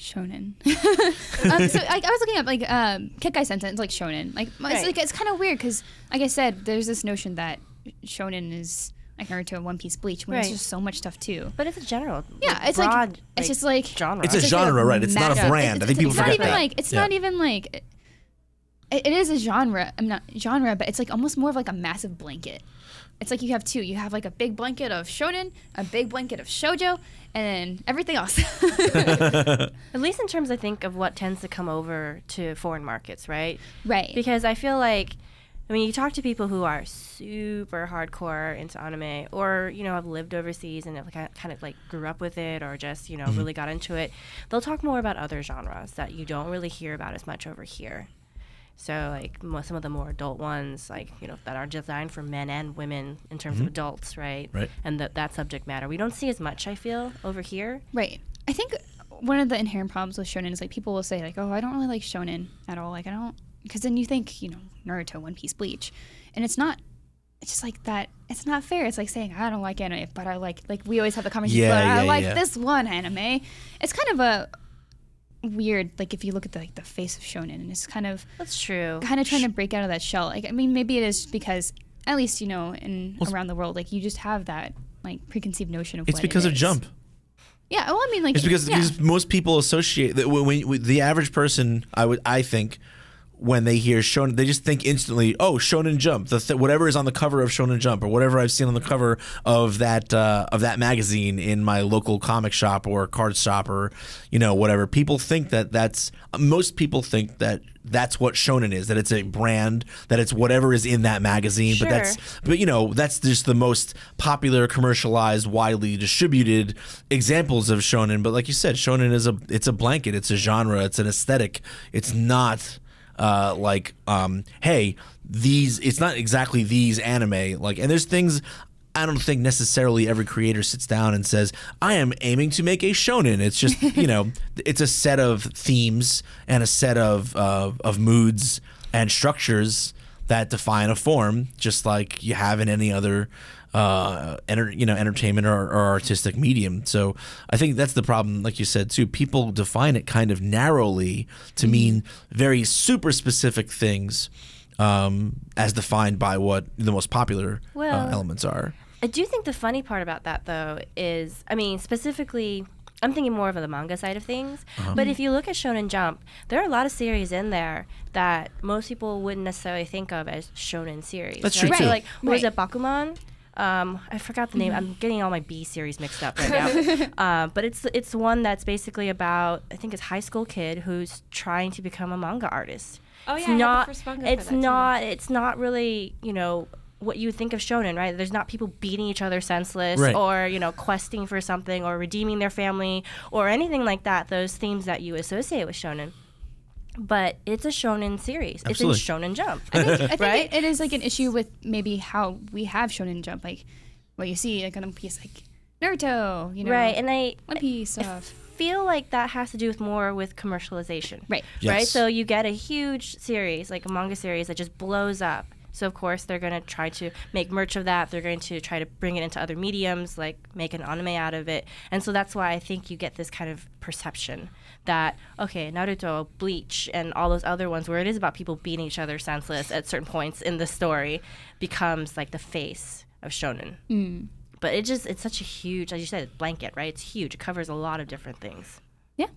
Shonen. So I was looking up like Kekkai Sentence, like shonen. Like it's kind of weird because, like I said, there's this notion that shonen is like Naruto, One Piece, Bleach, when there's just so much stuff too. But it's a general, it's broad, like it's just like genre. It's a genre, right? It's not a brand. I think people forget that. It's not even like it is a genre. I'm not genre, but it's like almost more of like a massive blanket. It's like you have two. You have like a big blanket of shonen, a big blanket of shoujo, and everything else. At least in terms, I think, of what tends to come over to foreign markets, right? Right. Because I feel like, I mean, you talk to people who are super hardcore into anime, or have lived overseas and kind of like grew up with it, or just really got into it. They'll talk more about other genres that you don't really hear about as much over here. So like some of the more adult ones, like that are designed for men and women in terms of adults, right? Right. And that subject matter we don't see as much, I feel, over here. Right. I think one of the inherent problems with shonen is like people will say like, oh, I don't really like shonen at all. Like I don't, because then you think Naruto, One Piece, Bleach, and it's not. It's just like that. It's not fair. It's like saying I don't like anime, but I like we always have the conversation. I like this one anime. It's kind of a weird, like if you look at the face of shonen, and it's kind of that's true, kind of trying to break out of that shell. Like I mean, maybe it is because at least around the world, like you just have that like preconceived notion of it's what because it of is. Jump. Yeah, well, I mean, like it's because most people associate that when the average person, I think, when they hear shonen, they just think instantly, oh, Shonen Jump, whatever is on the cover of Shonen Jump, or whatever I've seen on the cover of that magazine in my local comic shop or card shop, or whatever. People think most people think that that's what shonen is, that it's a brand, that it's whatever is in that magazine. Sure. But that's just the most popular, commercialized, widely distributed examples of shonen. But like you said, shonen it's a blanket, it's a genre, it's an aesthetic. It's not hey, it's not exactly these anime, like, and there's things I don't think necessarily every creator sits down and says, I am aiming to make a shonen. It's just, it's a set of themes and a set of moods and structures that define a form, just like you have in any other entertainment or artistic medium. So I think that's the problem, like you said too. People define it kind of narrowly to mean very super specific things, as defined by what the most popular elements are. I do think the funny part about that, though, is, I mean, specifically, I'm thinking more of the manga side of things. But if you look at Shonen Jump, there are a lot of series in there that most people wouldn't necessarily think of as shonen series. That's true, right? too. So, like, what was it, Bakuman? I forgot the name. I'm getting all my B series mixed up right now. But it's one that's basically about, I think it's a high school kid who's trying to become a manga artist. Oh yeah, I got the first manga for that too. It's not really, what you would think of shonen, right? There's not people beating each other senseless, right, or questing for something, or redeeming their family, or anything like that. Those themes that you associate with shonen. But it's a shonen series. Absolutely. It's in Shonen Jump. I think right? it is like an issue with maybe how we have Shonen Jump, like what you see like on One Piece, like Naruto, right? And One Piece stuff. Feel like that has to do with more with commercialization, right? Yes. Right. So you get a huge series, like a manga series, that just blows up. So of course they're going to try to make merch of that. They're going to try to bring it into other mediums, like make an anime out of it. And so that's why I think you get this kind of perception that, okay, Naruto, Bleach, and all those other ones where it is about people beating each other senseless at certain points in the story becomes like the face of shonen. But it's such a huge, as you said, blanket, right? It's huge. It covers a lot of different things. Yeah.